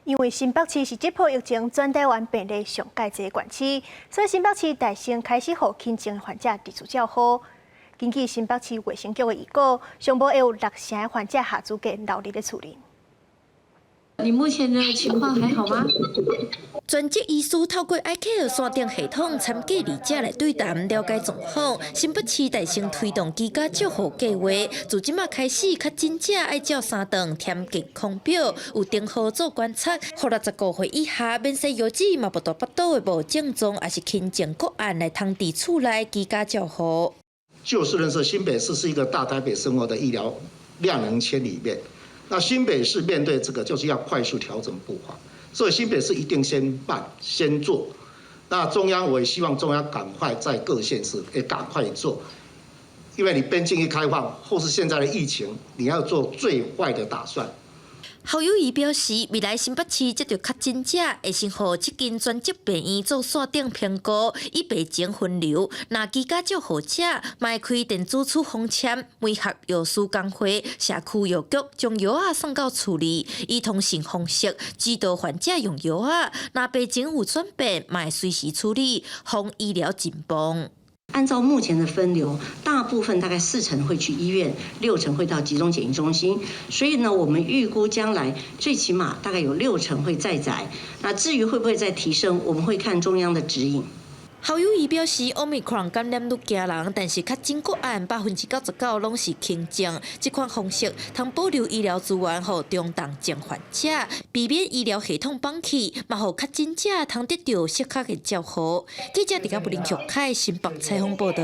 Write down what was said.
因为新北市是这波疫情全台湾病例上界侪县市，所以新北市大先开始予轻症患者自主照护。根据新北市卫生局的预告，上无会有6成的患者下资格留日的处理。你目前的情况还好吗？专职医师透过 ICARE 线顶系统参加2者来对谈了解状况。新北市大先推动居家照护计划，自即马开始，确诊者爱照3顿填健康表，有定号做观察，或60个月以下免洗药剂嘛，无大巴肚的无症状，也是轻症个案来通伫厝内居家照护。就事论事，新北市是一个大台北生活的医疗量能千里面。那新北市面对这个就是要快速调整步伐，所以新北市一定先办先做。那中央我也希望中央赶快在各县市也赶快做，因为你边境一开放，或是现在的疫情，你要做最坏的打算。侯友宜表示，未来新北市接到确诊者，会先予7间专职病院做线顶评估，以病情分流。那居家照护者，卖开电子处方签，每盒药师工会社区药局将药仔送到厝里，以通讯方式指导患者用药仔。那病情有转变，卖随时处理，防医疗紧绷。按照目前的分流，大部分大概4成会去医院，6成会到集中检疫中心。所以呢，我们预估将来最起码大概有6成会再载。那至于会不会再提升，我们会看中央的指引。侯友宜表示 ，Omicron 感染率惊人，但是确诊个案99%拢是轻症。这款方式通保留医疗资源予中重症患者，避免医疗系统放弃，嘛予确诊者通得到适合的照护。记者伫甲布林曲凯新北采访报道。